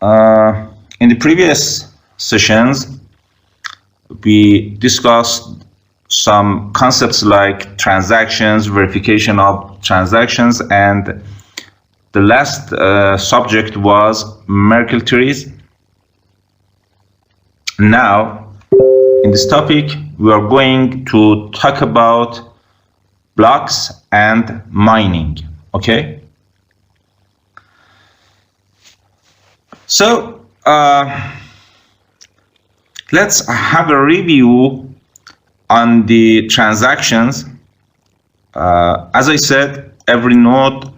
In the previous sessions, we discussed some concepts like transactions, verification of transactions, and the last subject was Merkle trees. Now, in this topic, we are going to talk about blocks and mining. Okay? So, let's have a review on the transactions. As I said, every node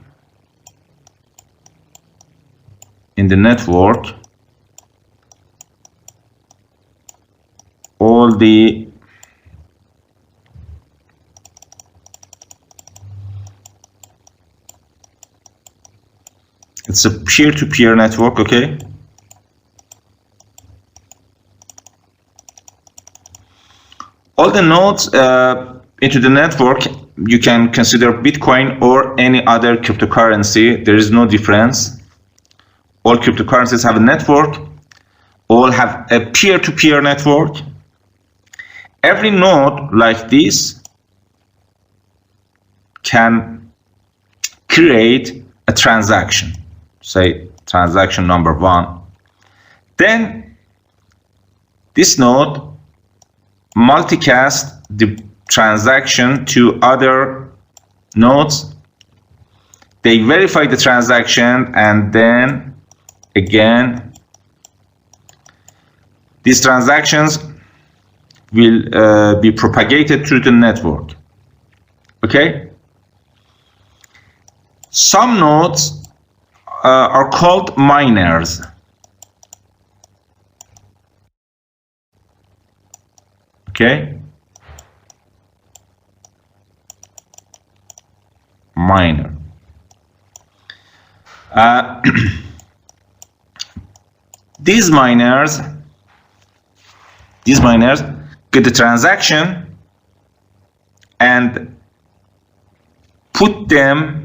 in the network, all the it's a peer-to-peer network, okay? All the nodes into the network, you can consider Bitcoin or any other cryptocurrency. There is no difference. All cryptocurrencies have a network. All have a peer-to-peer network. Every node like this can create a transaction. Say transaction number 1. Then this node multicast the transaction to other nodes. They verify the transaction, and then again these transactions will be propagated through the network. Okay? Some nodes are called miners. Okay? Miner. These miners get the transaction and put them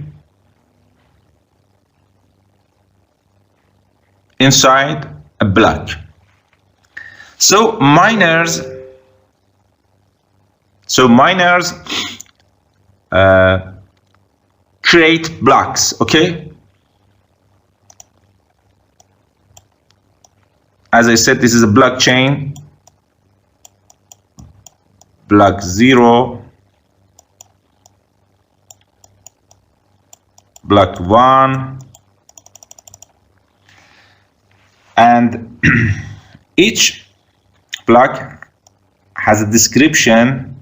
inside a block. So miners create blocks, okay? As I said, this is a blockchain. Block 0, block 1, and each block has a description.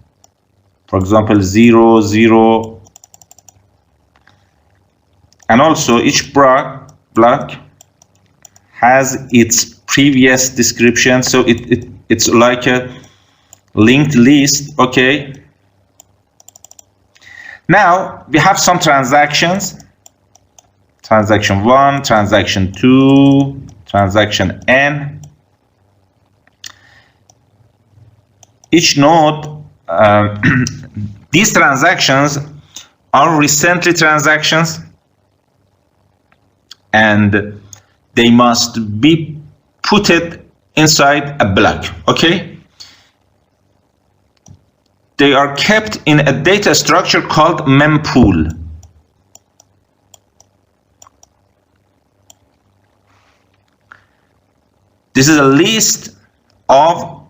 For example, 0, 0, and also each block has its previous description, so it's like a linked list. Okay, now we have some transactions. Transaction 1, transaction 2, transaction n. Each node, these transactions are recently transactions, and they must be put inside a block. Okay, they are kept in a data structure called mempool. This is a list of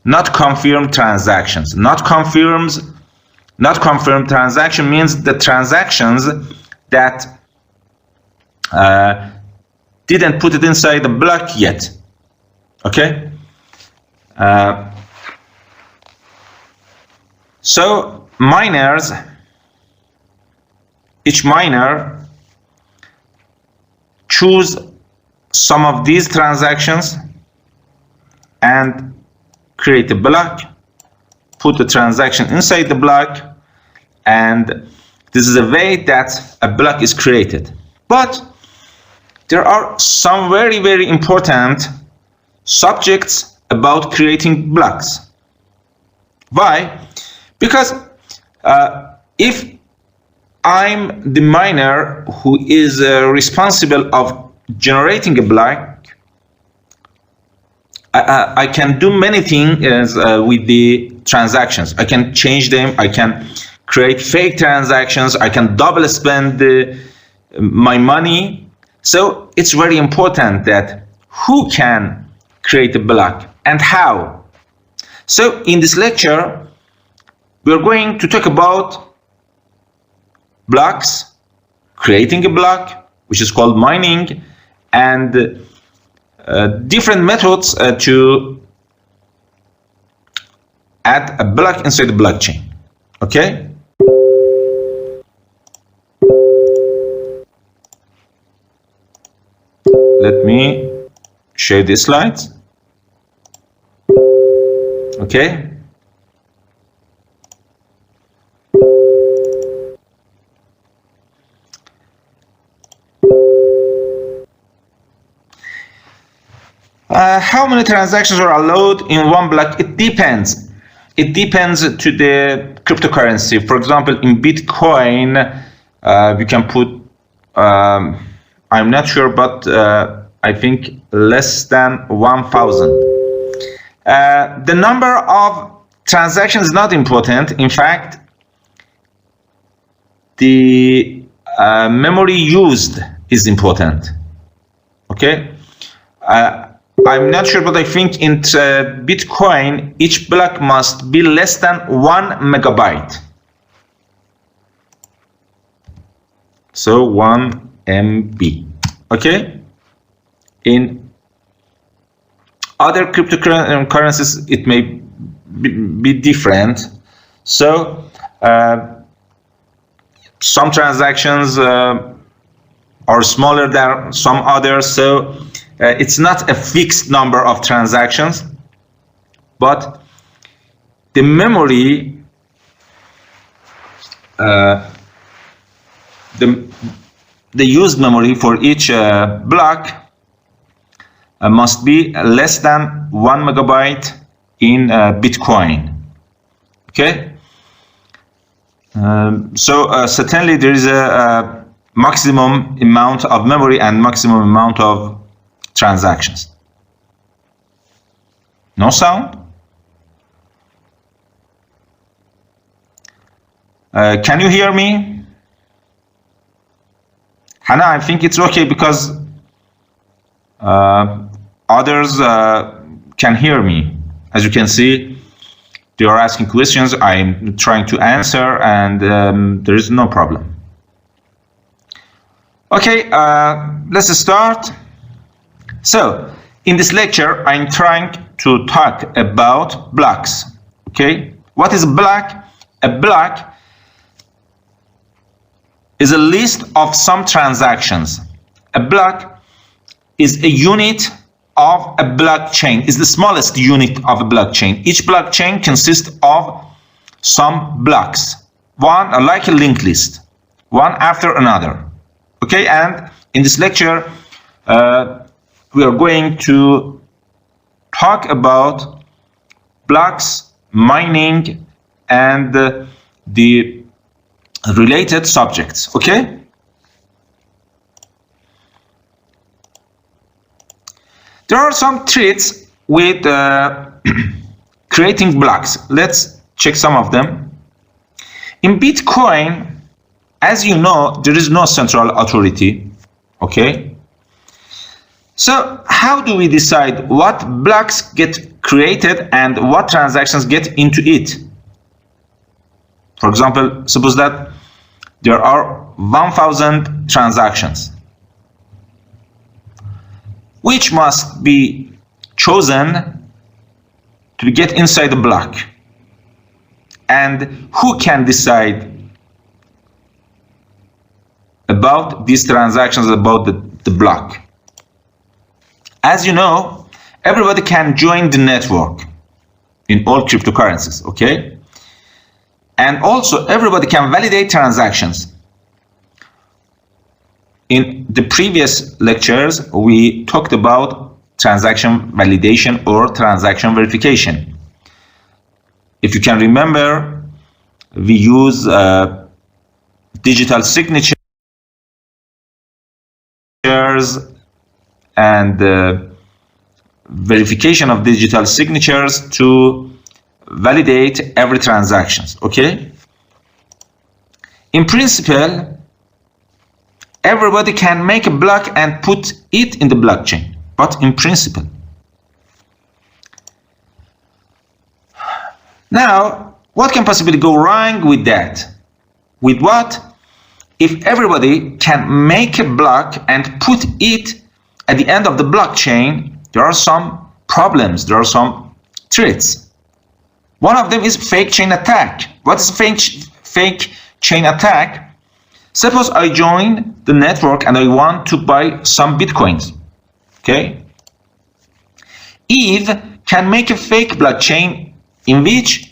not confirmed transactions. Not confirmed transaction means the transactions that didn't put it inside the block yet. Okay? So miners, each miner choose some of these transactions and create a block, put the transaction inside the block, and this is a way that a block is created. But there are some very, very important subjects about creating blocks. Why? Because if I'm the miner who is responsible of generating a block, I can do many things with the transactions. I can change them. I can create fake transactions. I can double spend my money. So it's very important that who can create a block and how. So in this lecture, we're going to talk about blocks, creating a block, which is called mining, and different methods to add a block inside the blockchain. Okay? Let me share the slides. Okay? How many transactions are allowed in one block? It depends. It depends to the cryptocurrency. For example, in Bitcoin, we can put, I'm not sure, but I think less than 1,000. The number of transactions is not important. In fact, the memory used is important. Okay? I'm not sure, but I think in Bitcoin, each block must be less than 1 megabyte. So 1 MB. Okay? In other cryptocurrencies, it may be different. So some transactions are smaller than some others. So it's not a fixed number of transactions, but the memory, the used memory for each block must be less than 1 megabyte in Bitcoin. Okay? So certainly there is a maximum amount of memory and maximum amount of transactions. No sound? Can you hear me? Hannah, I think it's okay because others can hear me. As you can see, they are asking questions. I'm trying to answer, and there is no problem. Okay, let's start. So, in this lecture, I'm trying to talk about blocks. Okay, what is a block? A block is a list of some transactions. A block is a unit of a blockchain. Is the smallest unit of a blockchain. Each blockchain consists of some blocks, one like a linked list, one after another. Okay, and in this lecture, we are going to talk about blocks, mining, and the related subjects. Okay? There are some traits with creating blocks. Let's check some of them. In Bitcoin, as you know, there is no central authority. Okay? So how do we decide what blocks get created and what transactions get into it? For example, suppose that there are 1,000 transactions, which must be chosen to get inside the block. And who can decide about these transactions, about the block? As you know, everybody can join the network in all cryptocurrencies, okay? And also everybody can validate transactions. In the previous lectures, we talked about transaction validation or transaction verification. If you can remember, we use digital signatures and verification of digital signatures to validate every transactions. Okay. In principle, everybody can make a block and put it in the blockchain, but in principle. Now, what can possibly go wrong with that? With what? If everybody can make a block and put it at the end of the blockchain, there are some problems, there are some threats. One of them is fake chain attack. What is fake chain attack? Suppose I join the network and I want to buy some bitcoins. Okay? Eve can make a fake blockchain in which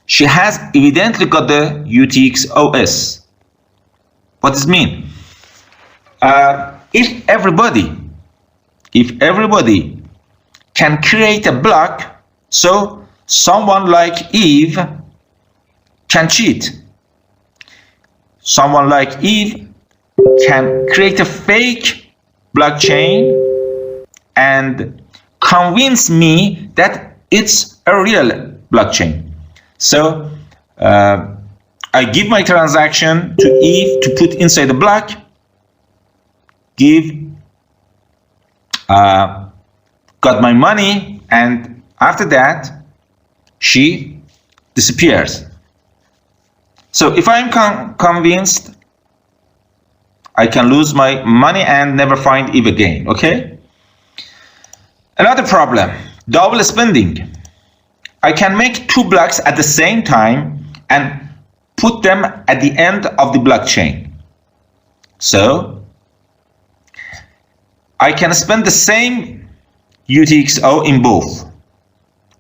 she has evidently got the UTXOS. What does it mean? If everybody can create a block, so someone like Eve can cheat. Someone like Eve can create a fake blockchain and convince me that it's a real blockchain. So I give my transaction to Eve to put inside the block, got my money, and after that she disappears. So if I'm convinced, I can lose my money and never find Eve again. Okay. Another problem, double spending. I can make two blocks at the same time and put them at the end of the blockchain. So I can spend the same UTXO in both.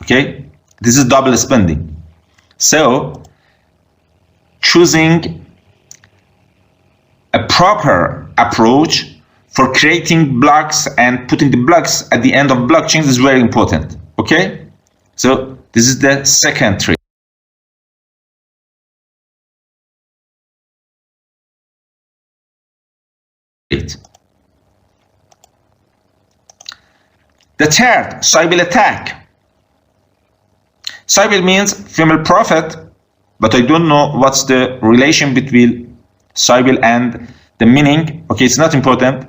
Okay, this is double spending. So choosing a proper approach for creating blocks and putting the blocks at the end of blockchains is very important. Okay, so this is the second trick. The third, Sybil Attack. Sybil means female prophet, but I don't know what's the relation between Sybil and the meaning. Okay, it's not important.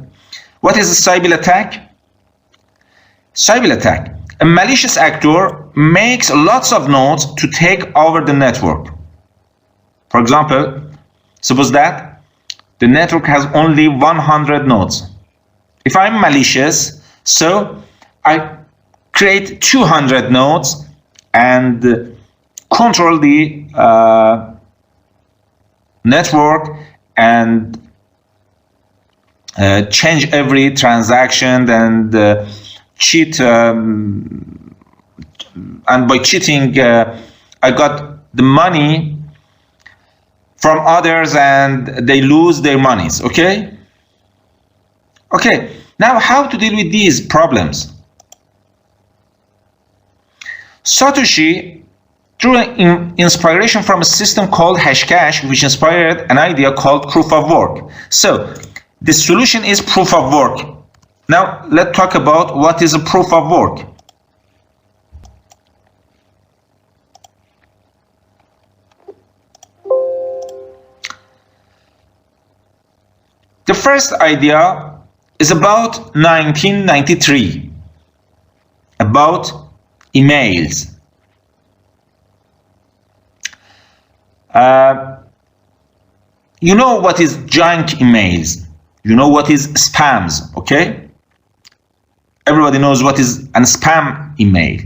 What is a Sybil Attack? Sybil Attack. A malicious actor makes lots of nodes to take over the network. For example, suppose that the network has only 100 nodes. If I'm malicious, so I create 200 nodes and control the network and change every transaction and cheat. And by cheating, I got the money from others and they lose their monies. Okay? Okay, now how to deal with these problems? Satoshi drew inspiration from a system called Hashcash, which inspired an idea called proof of work. So the solution is proof of work. Now let's talk about what is a proof of work. The first idea is about 1993, about emails. You know what is junk emails. You know what is spams, okay? Everybody knows what is a spam email.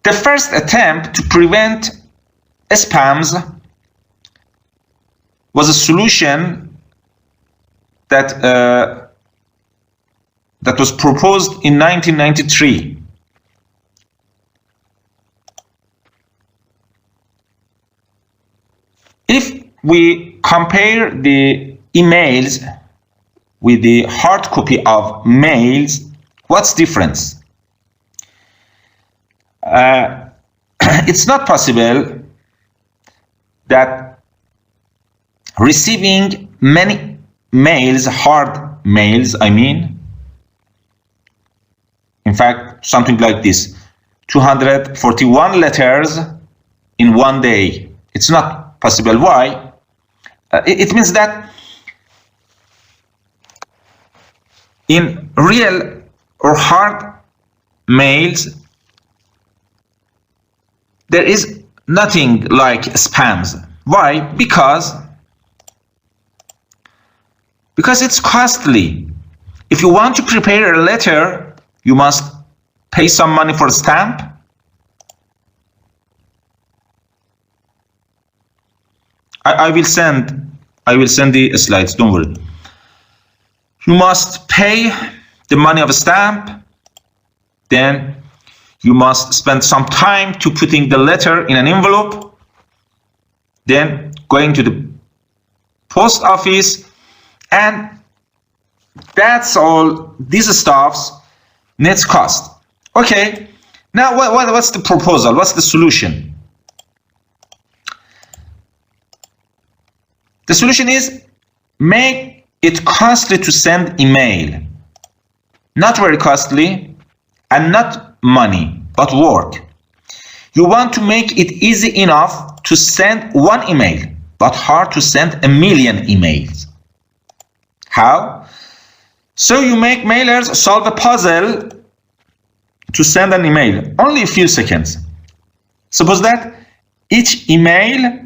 The first attempt to prevent spams was a solution that that was proposed in 1993. If we compare the emails with the hard copy of mails, what's the difference? It's not possible that receiving many mails, hard mails, I mean, In fact, something like this, 241 letters in one day. It's not possible. Why? It means that in real or hard mails, there is nothing like spams. Why? Because it's costly. If you want to prepare a letter, you must pay some money for a stamp. I will send the slides, don't worry. You must pay the money of a stamp, then you must spend some time to putting the letter in an envelope, then going to the post office, and that's all. These stuffs needs cost. Okay, now what's the proposal? What's the solution? The solution is make it costly to send email. Not very costly and not money, but work. You want to make it easy enough to send one email, but hard to send a million emails. How? So you make mailers solve a puzzle to send an email, only a few seconds. Suppose that each email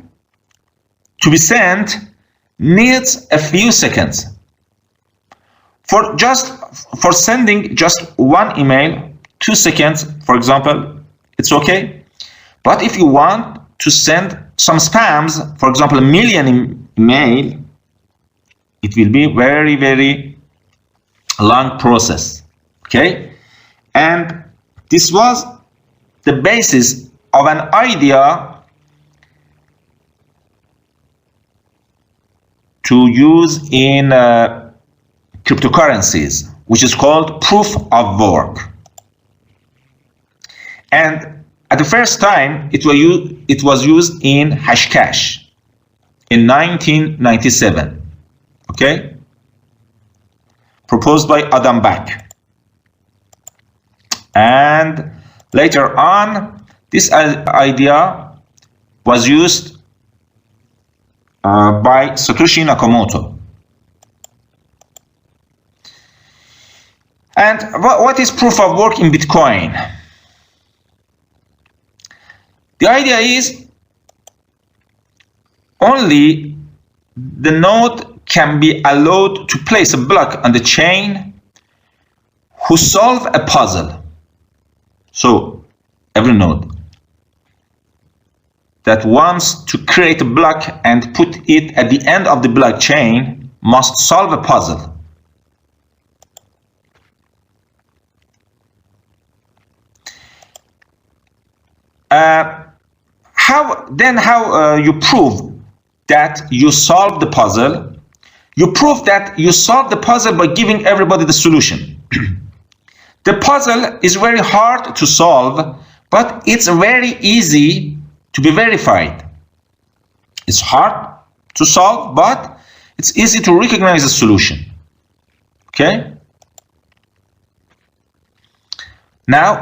to be sent needs a few seconds. For sending just one email, 2 seconds, for example, it's okay. But if you want to send some spams, for example, a million email, it will be very, very long process. Okay? And this was the basis of an idea to use in cryptocurrencies, which is called proof of work. And at the first time, it was used in Hashcash in 1997. Okay? Proposed by Adam Back. And later on, this idea was used by Satoshi Nakamoto. And what is proof of work in Bitcoin? The idea is only the node can be allowed to place a block on the chain who solve a puzzle. So every node that wants to create a block and put it at the end of the blockchain must solve a puzzle. How you prove that you solve the puzzle? You prove that you solve the puzzle by giving everybody the solution. The puzzle is very hard to solve, but it's very easy to be verified. It's hard to solve, but it's easy to recognize the solution. Okay? Now,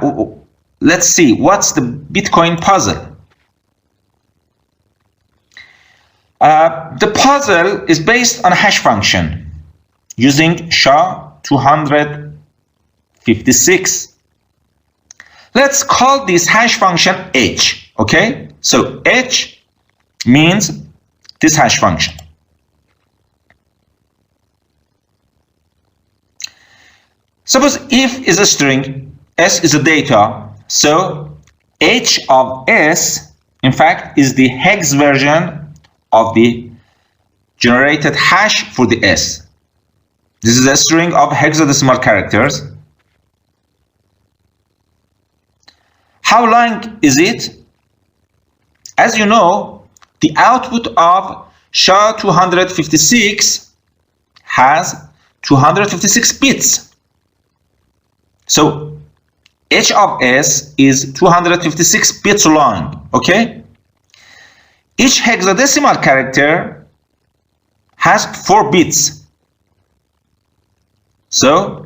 let's see, what's the Bitcoin puzzle? The puzzle is based on a hash function using SHA-256. Let's call this hash function H, okay? So H means this hash function. Suppose if is a string, S is a data, so H of S, in fact, is the hex version of the generated hash for the S. This is a string of hexadecimal characters. How long is it? As you know, the output of SHA-256 has 256 bits. So H of S is 256 bits long, okay? Each hexadecimal character has 4 bits. So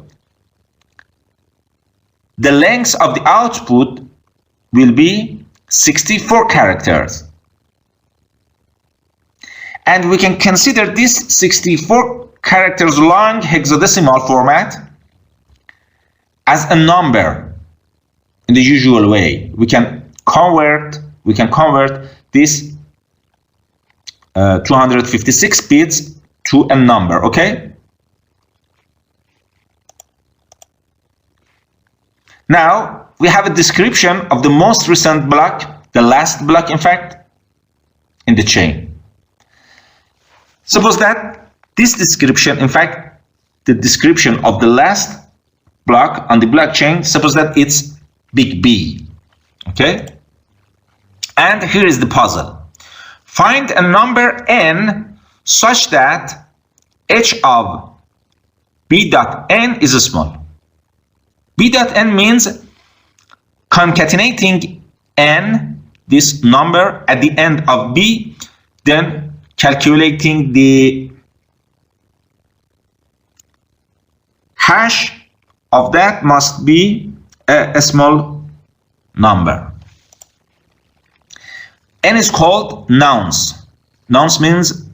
the length of the output will be 64 characters. And we can consider this 64 characters long hexadecimal format as a number in the usual way. We can convert this 256 bits to a number, okay? Now we have a description of the most recent block, the last block in fact, in the chain. Suppose that this description, in fact, the description of the last block on the blockchain, suppose that it's big B, okay? And here is the puzzle. Find a number n such that h of b dot n is small. B dot n means concatenating n, this number, at the end of b, then calculating the hash of that must be a small number. N is called nonce. Nonce means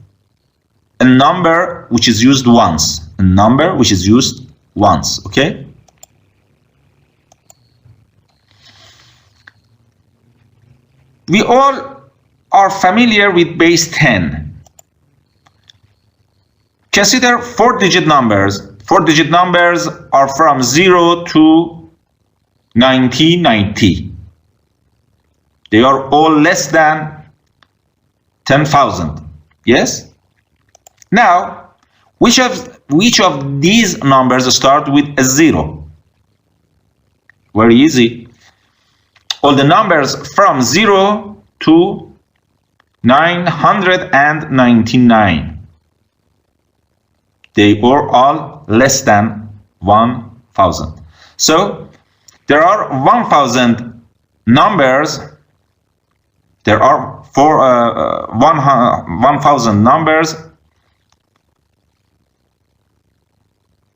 a number which is used once. A number which is used once, okay? We all are familiar with base 10. Consider 4-digit numbers. 4-digit numbers are from 0 to 90. They are all less than 10,000. Yes? Now, which of these numbers start with a 0? Very easy. All the numbers from 0 to 999. They are all less than 1,000. So there are 1,000 numbers. There are 1,000 numbers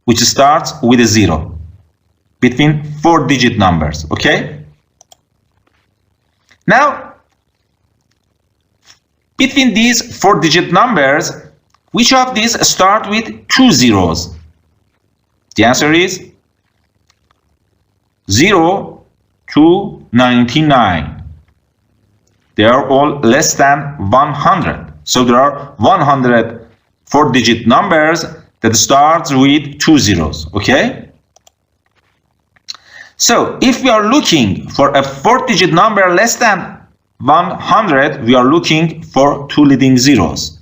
which starts with a 0 between 4-digit numbers. Okay. Now, between these 4-digit numbers, which of these start with 2 zeros? The answer is 0 to 99. They are all less than 100. So there are 100 4-digit numbers that starts with 2 zeros. Okay? So if we are looking for a 4-digit number less than 100, we are looking for 2 leading zeros.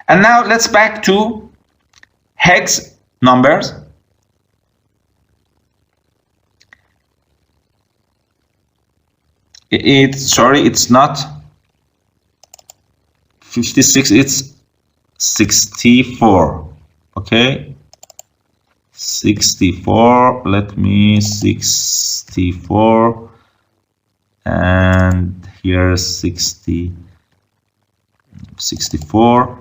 And now let's back to hex numbers. It's not 56, it's 64. Okay, 64. Let me 64, and here 64. 64,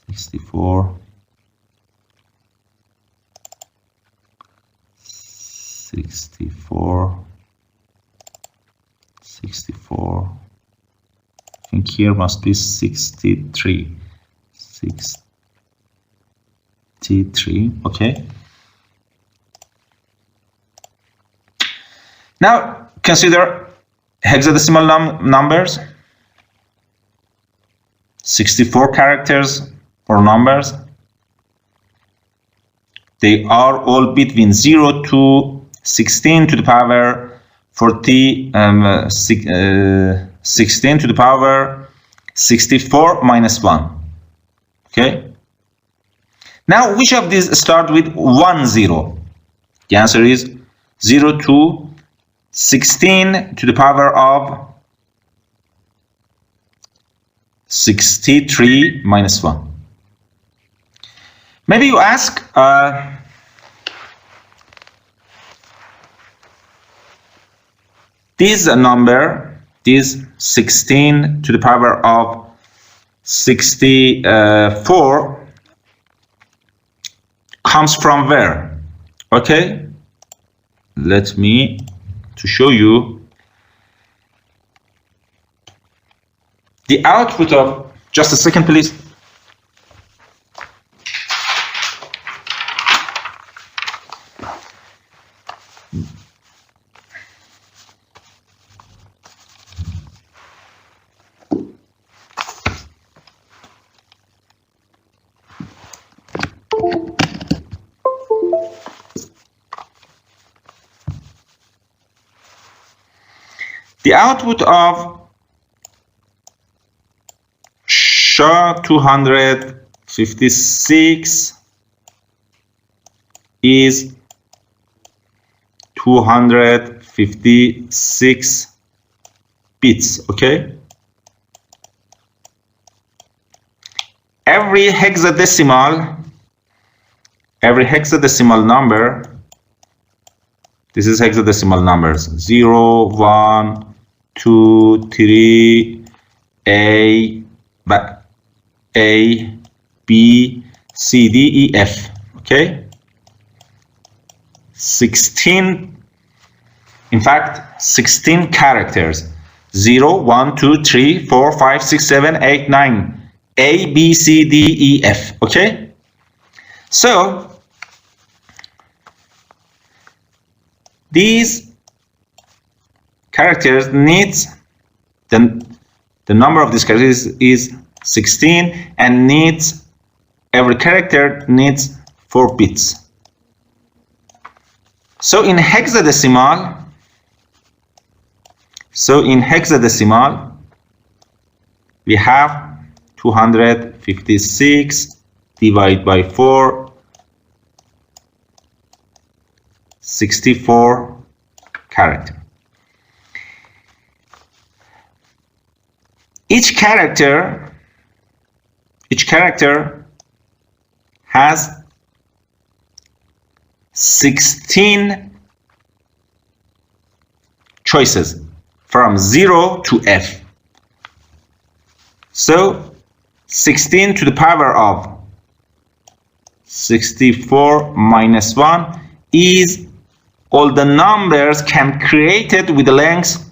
64, 64, 64. I think here must be 63. 63. Okay. Now consider hexadecimal numbers. 64 characters or numbers. They are all between 0 to 16 to the power 16 to the power 64 minus 1. Okay. Now, which of these start with 1 0? The answer is 0 to 16 to the power of 63 minus 1. Maybe you ask, this number, this 16 to the power of 64 comes from where? Okay, let me to show you the output of, just a second please. The output of SHA-256 is 256 bits, okay? Every hexadecimal number, this is hexadecimal numbers, 0, 1, 2, 3, A, B, C, D, E, F, okay? 16, in fact, 16 characters, 0, 1, 2, 3, 4, 5, 6, 7, 8, 9, A, B, C, D, E, F, okay? So, these characters needs, the number of these characters is 16 and needs, every character needs 4 bits. So in hexadecimal, we have 256 divided by 4, 64 character. Each character has 16 choices from 0 to F. So 16 to the power of 64 minus 1 is all the numbers can created with the length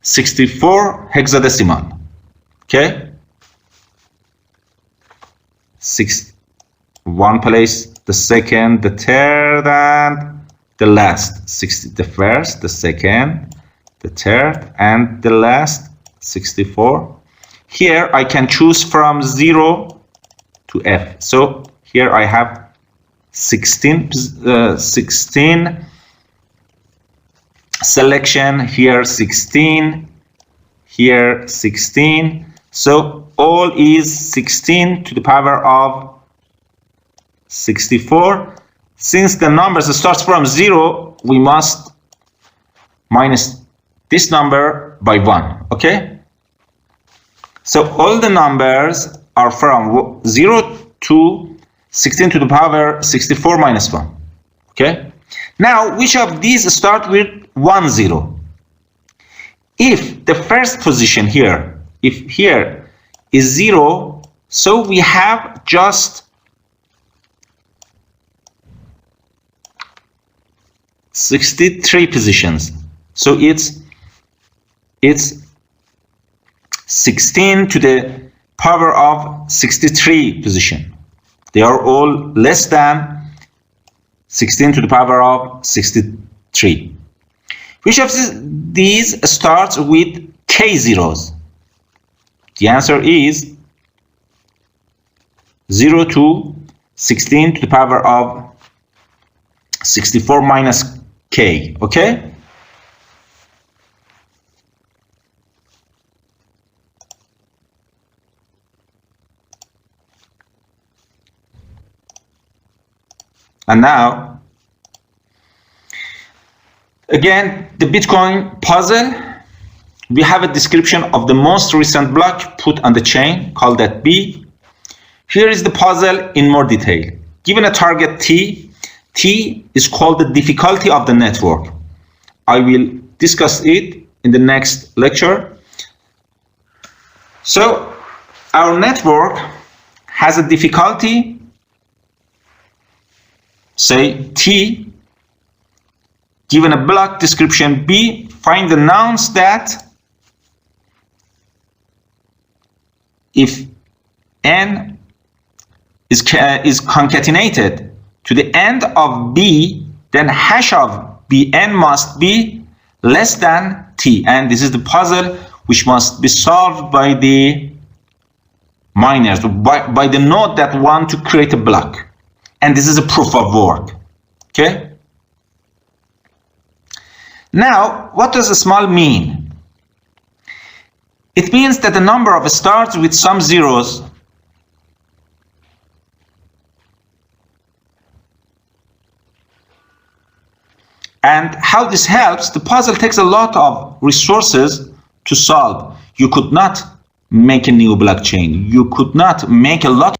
64 hexadecimal. Okay, 1 place, the second, the third, and the last. 60, the first, the second, the third, and the last 64. Here I can choose from 0 to F. So here I have 16 selection, here 16, here 16. So all is 16 to the power of 64. Since the numbers starts from 0, we must minus this number by 1. Okay, so all the numbers are from 0 to 16 to the power 64 minus 1. Okay, now which of these start with 1, 0? If the first position here, if here is 0, so we have just 63 positions. So it's 16 to the power of 63 position. They are all less than 16 to the power of 63. Which of these starts with k zeros? The answer is 0 to 16 to the power of 64 minus k. Okay? And now, again, the Bitcoin puzzle, we have a description of the most recent block put on the chain, called that B. Here is the puzzle in more detail. Given a target T, T is called the difficulty of the network. I will discuss it in the next lecture. So, our network has a difficulty, say T, given a block description B, find the nouns that if N is concatenated to the end of B, then hash of Bn must be less than T. And this is the puzzle which must be solved by the miners, by the node that want to create a block. And this is a proof of work. Okay? Now, what does a small mean? It means that the number of starts with some zeros and how this helps. The puzzle takes a lot of resources to solve. You could not make a new blockchain. You could not make a lot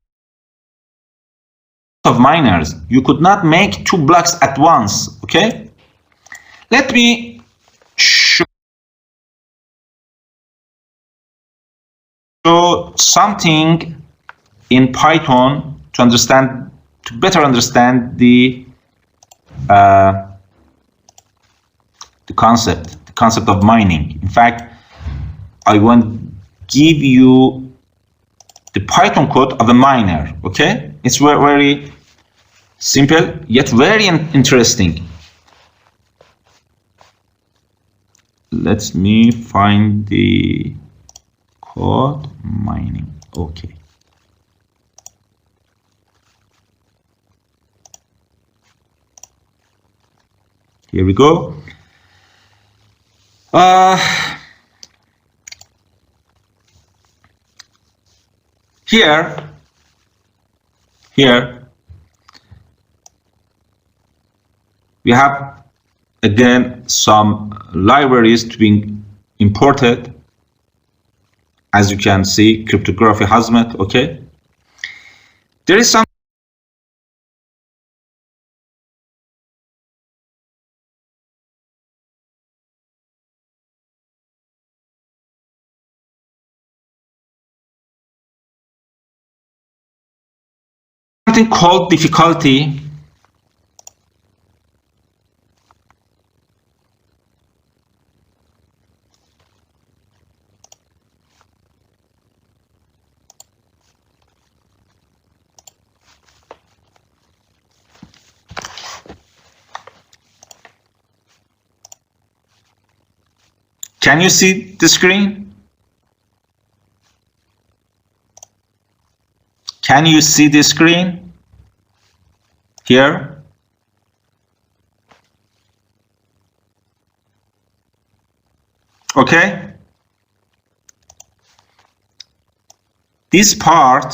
of miners. You could not make 2 blocks at once. Okay? Let me show something in Python to better understand the concept of mining. In fact, I want to give you the Python code of a miner. Okay, it's very simple yet very interesting. Let me find the code mining. Okay. Here we go. Here we have again some libraries to be imported. As you can see, cryptography hazmat. Okay, there is something called difficulty. Can you see the screen? Can you see the screen here? Okay. This part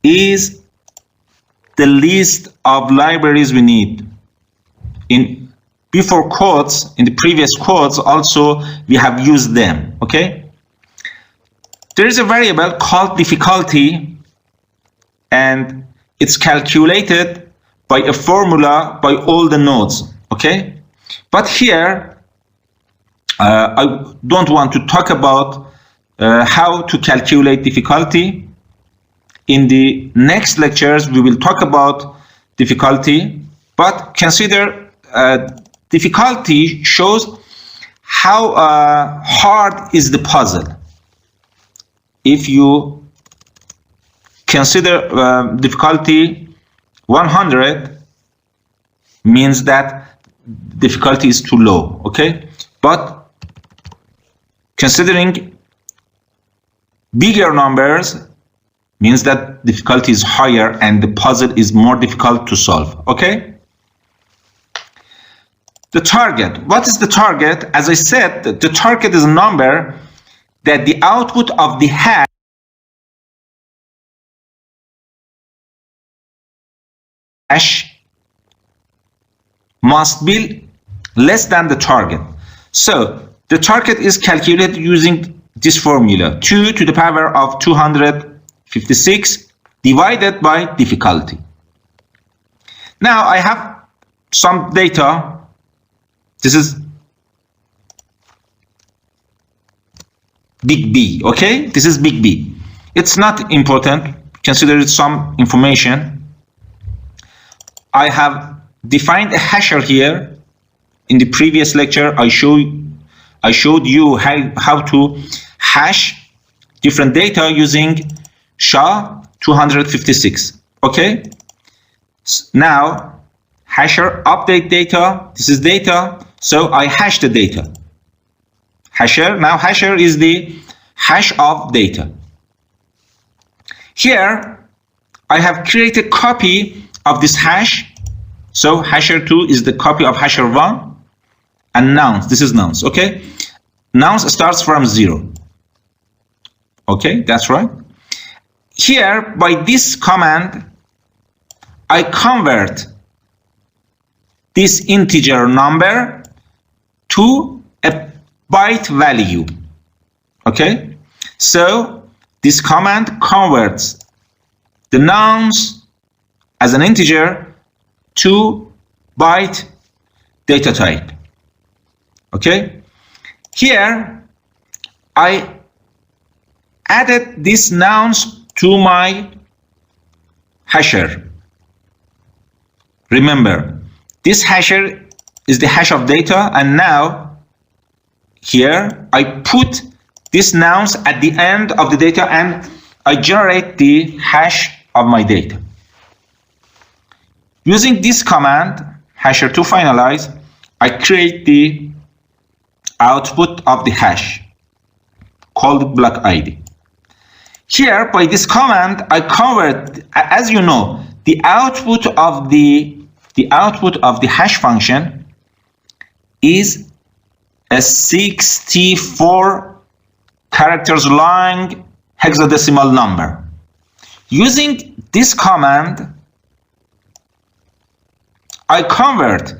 is the list of libraries we need. In before codes, in the previous codes also we have used them. Okay. There is a variable called difficulty, and it's calculated by a formula by all the nodes. Okay, but here I don't want to talk about how to calculate difficulty. In the next lectures we will talk about difficulty, but consider difficulty shows how hard is the puzzle. If you consider difficulty 100, means that difficulty is too low. Okay, but considering bigger numbers means that difficulty is higher and the puzzle is more difficult to solve. Okay, the target. What is the target? As I said, the target is a number that the output of the hash must be less than the target. So the target is calculated using this formula, 2 to the power of 256 divided by difficulty. Now I have some data. This is big B. Okay, this is big B. It's not important. Consider it some information. I have defined a hasher here. In the previous lecture, I showed you how to hash different data using SHA-256. Okay. Now hasher update data. This is data. So I hash the data. Hasher. Now hasher is the hash of data. Here I have created a copy of this hash. So hasher 2 is the copy of hasher 1. And nouns, this is nouns, okay? Nouns starts from 0. Okay, that's right. Here, by this command, I convert this integer number to a byte value. Okay? So, this command converts the nouns as an integer to byte data type. Okay, here I added these nouns to my hasher. Remember, this hasher is the hash of data, and now here I put these nouns at the end of the data and I generate the hash of my data. Using this command, hasher to finalize, I create the output of the hash called block ID. Here, by this command, I convert, as you know, the output of the hash function is a 64 characters long hexadecimal number. Using this command, I convert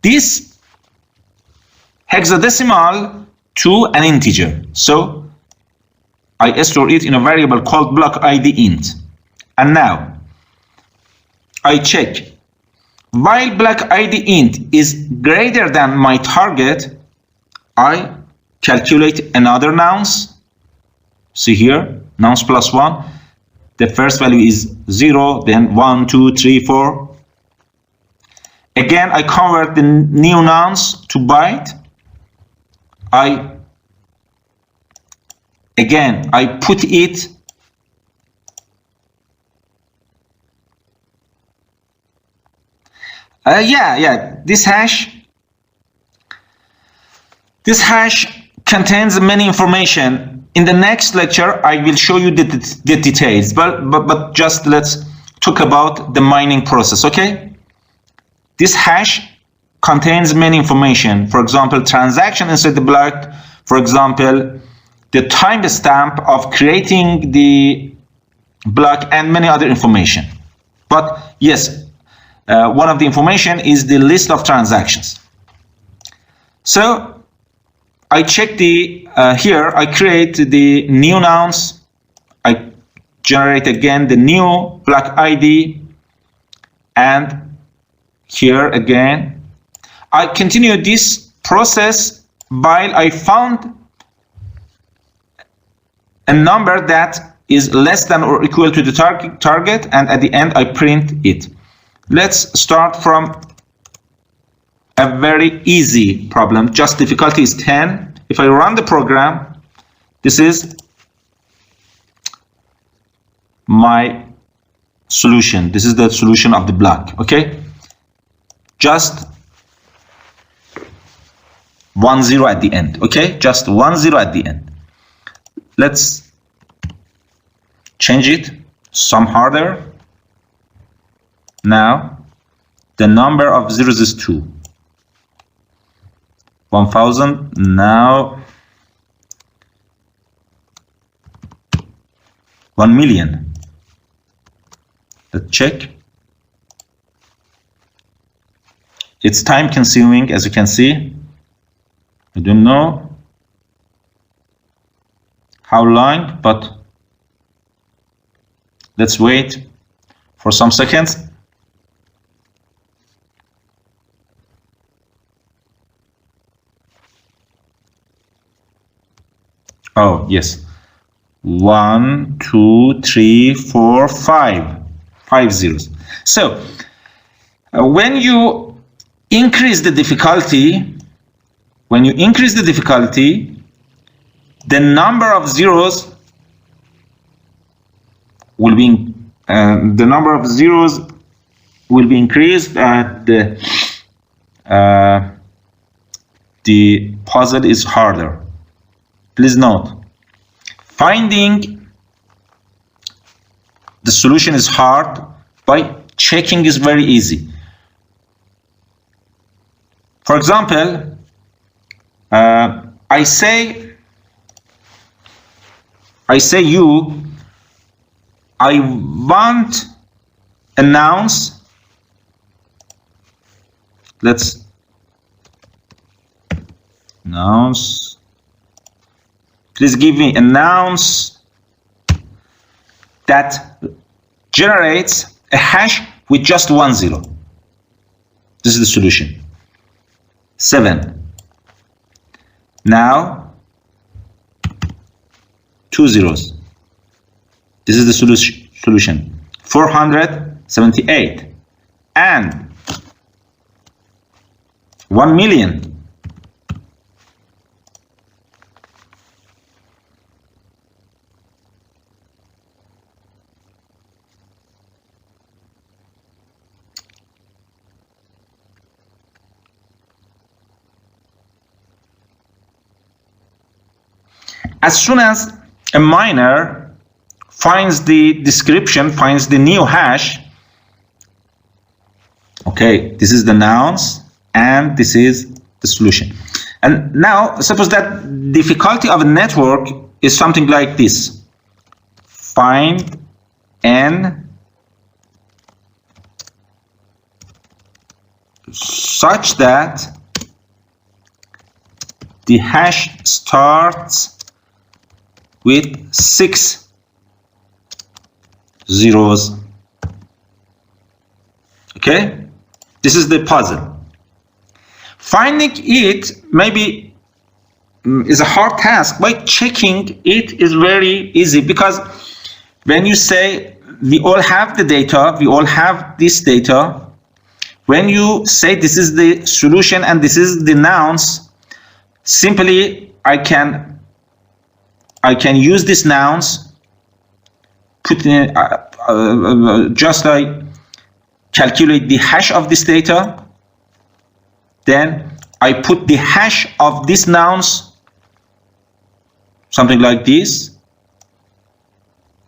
this hexadecimal to an integer. So I store it in a variable called block ID int. And now I check. While block ID int is greater than my target, I calculate another nouns. See here, nouns plus 1. The first value is 0, then 1, 2, 3, 4. Again, I convert the new nouns to byte. I put it this hash contains many information. In the next lecture I will show you the details, but just let's talk about the mining process. Okay, this hash contains many information. For example, transaction inside the block, for example, the timestamp of creating the block, and many other information. But yes, one of the information is the list of transactions. So I check the here I create the new nouns. I generate again the new block ID, and here again I continue this process while I found a number that is less than or equal to the target, and at the end I print it. Let's start from a very easy problem. Just difficulty is 10. If I run the program, this is my solution. This is the solution of the block. Okay, just 1 0 at the end. Okay, just 1 0 at the end. Let's change it some harder. Now the number of zeros is 2. 1000. Now 1 million. Let's check. It's time consuming, as you can see. I don't know how long, but let's wait for some seconds. Oh, yes. 1, 2, 3, 4, 5. 5 zeros. So, when you increase the difficulty, the number of zeros will be increased, and the puzzle is harder. Please note, finding the solution is hard, by checking is very easy. For example, I say you, I want announce, let's announce, please give me announce that generates a hash with just 1 0. This is the solution. 7. Now 2 zeros. This is the solution. 478 and 1 million. As soon as a miner finds the description, finds the new hash, okay, this is the nouns and this is the solution. And now suppose that difficulty of a network is something like this. Find n such that the hash starts with 6 zeros. Okay, this is the puzzle. Finding it maybe is a hard task. By checking it is very easy, because when you say we all have the data, we all have this data, when you say this is the solution and this is the nouns, simply I can use these nouns, put in just like calculate the hash of this data, then I put the hash of these nouns, something like this.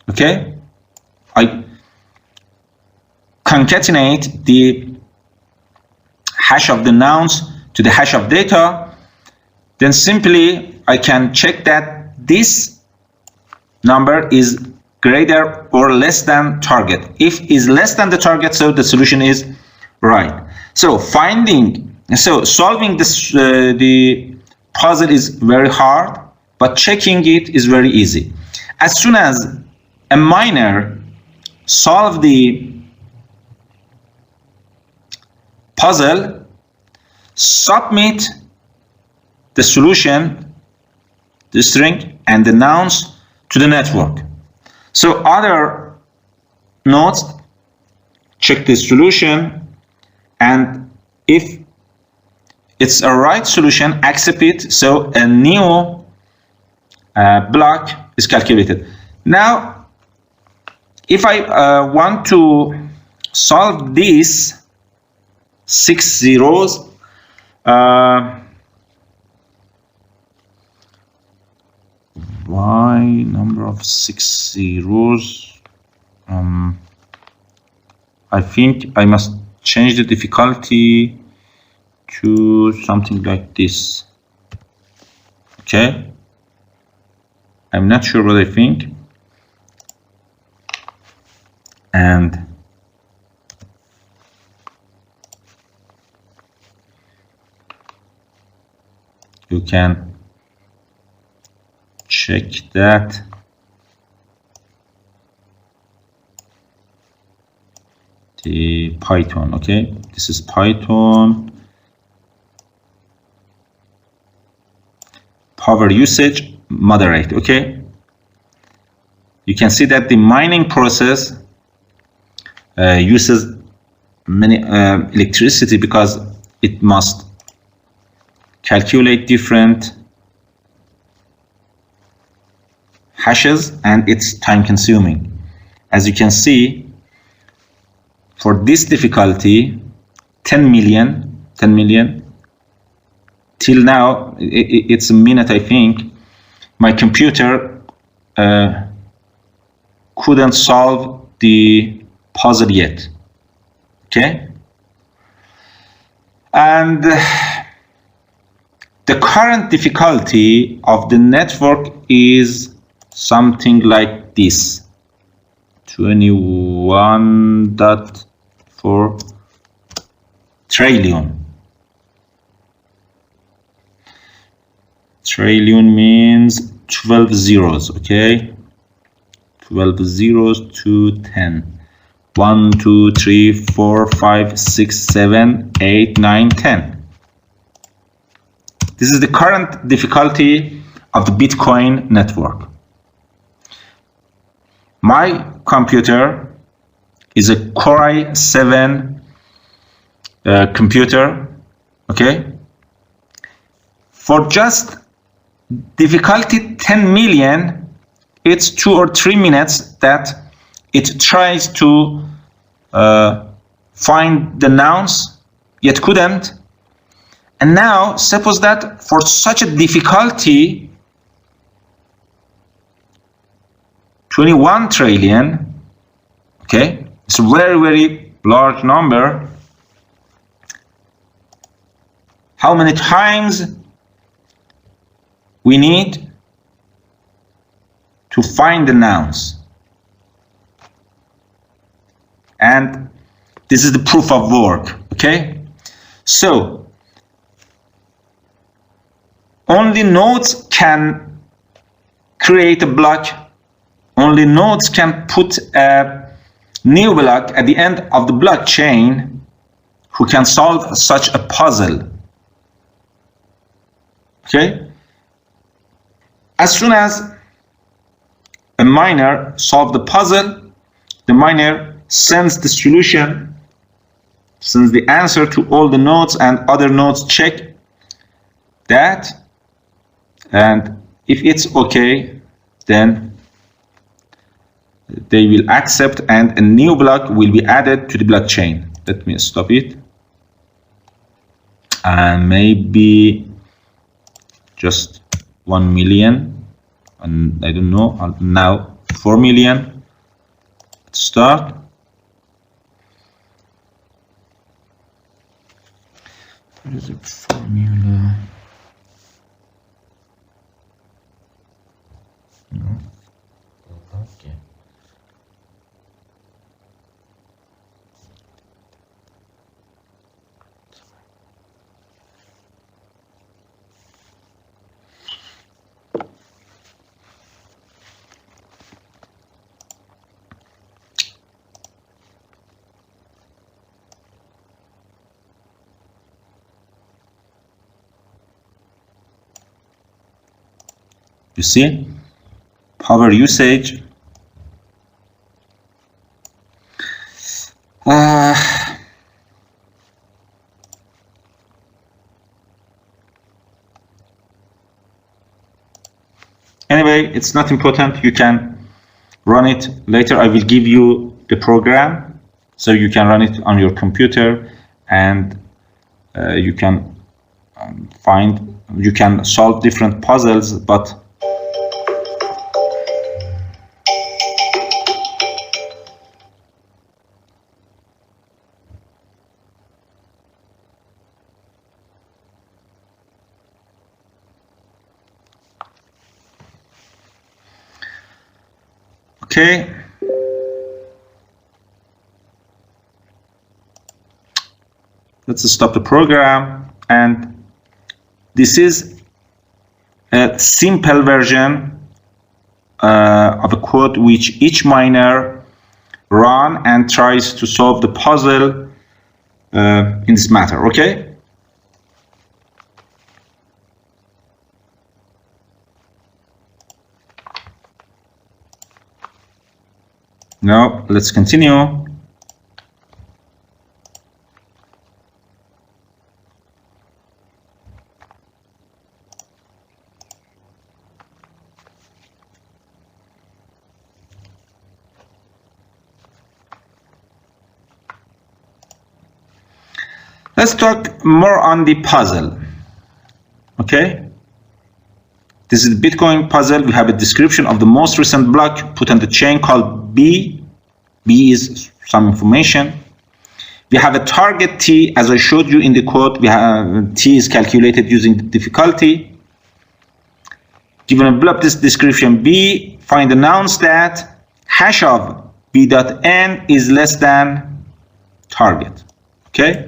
Okay, I concatenate the hash of the nouns to the hash of data, then simply I can check that this number is greater or less than target. If is less than the target, so the solution is right. So solving this the puzzle is very hard, but checking it is very easy. As soon as a miner solves the puzzle, submit the solution, the string and the nouns to the network. So other nodes check the solution, and if it's a right solution, accept it, so a new block is calculated. Now if I want to solve these 6 zeros, why number of 6 zeros? I think I must change the difficulty to something like this. Okay, I'm not sure what I think, and you can check that. The Python, okay, this is Python. Power usage, moderate. Okay, you can see that the mining process uses many electricity because it must calculate different hashes, and it's time consuming. As you can see, for this difficulty, 10 million till now, it's a minute, I think, my computer couldn't solve the puzzle yet. Okay, and the current difficulty of the network is something like this: 21.4 trillion. Trillion means 12 zeros. Okay, 12 zeros to 10. 1, 2, 3, 4, 5, 6, 7, 8, 9, 10. This is the current difficulty of the Bitcoin network. My computer is a Core i7 computer. Okay, for just difficulty 10 million, it's 2 or 3 minutes that it tries to find the nouns, yet couldn't. And now suppose that for such a difficulty 21 trillion, okay, it's a very large number. How many times we need to find the nouns? And this is the proof of work. Okay, so only nodes can create a block. Only nodes can put a new block at the end of the blockchain who can solve such a puzzle. Okay, as soon as a miner solves the puzzle, the miner sends the solution, sends the answer to all the nodes, and other nodes check that, and if it's okay, then they will accept and a new block will be added to the blockchain. Let me stop it, and maybe just 1 million, and I don't know, now 4 million. Let's start. What is the formula? No. Okay. You see, power usage. Anyway, it's not important. You can run it later. I will give you the program so you can run it on your computer, and you can you can solve different puzzles, but okay. Let's stop the program, and this is a simple version of a code which each miner run and tries to solve the puzzle in this matter. Okay. Now let's continue. Let's talk more on the puzzle. Okay, this is the Bitcoin puzzle. We have a description of the most recent block put on the chain called B. B is some information. We have a target T, as I showed you in the code. We have T is calculated using the difficulty. Given a block this description B, find the nonce that hash of B.N is less than target. Okay.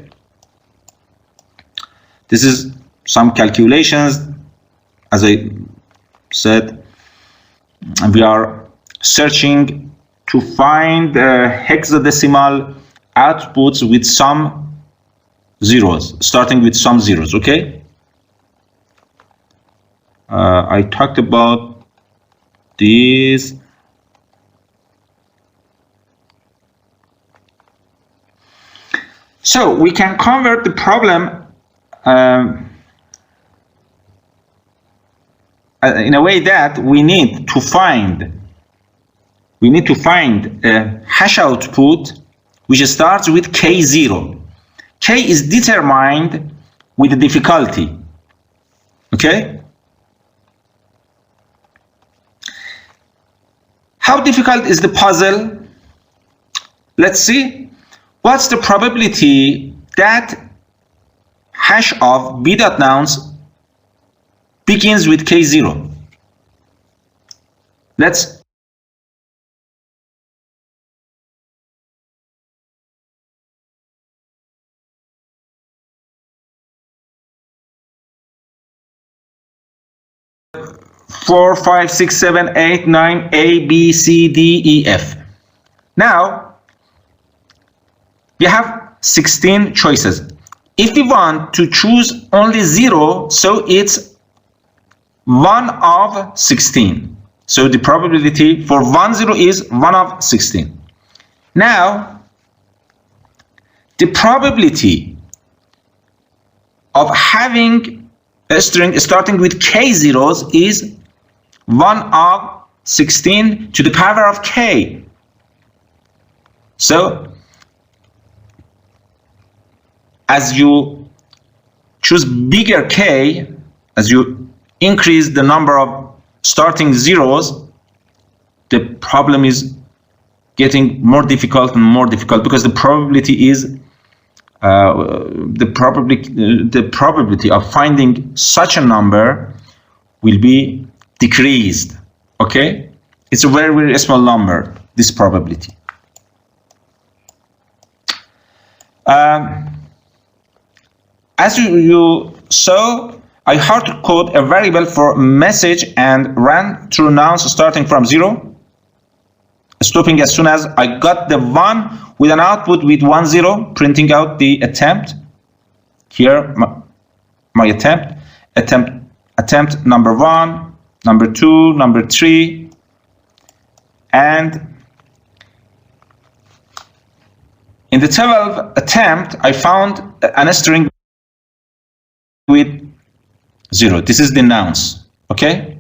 This is some calculations. As I said, we are searching to find hexadecimal outputs with some zeros, starting with some zeros. Okay. I talked about this. So we can convert the problem in a way that we need to find a hash output which starts with K0. K is determined with the difficulty. Okay. How difficult is the puzzle? Let's see. What's the probability that hash of B.nonce begins with K0? Let's four, five, six, seven, eight, nine, A, B, C, D, E, F. Now we have 16 choices. If we want to choose only 0, so it's 1 of 16. So the probability for 1, 0 is 1 of 16. Now, the probability of having a string starting with K zeros is 1 of 16 to the power of K. So, as you choose bigger K, as you increase the number of starting zeros, the problem is getting more difficult and more difficult, because the probability is the probability of finding such a number will be decreased. Okay, it's a very, very small number, this probability. As you saw, I hard code a variable for message and ran through nonce starting from 0, stopping as soon as I got the 1 with an output with 1, 0, printing out the attempt. Here, my attempt number 1, number 2, number 3, and in the 12th attempt, I found a string with 0. This is the nonce. Okay.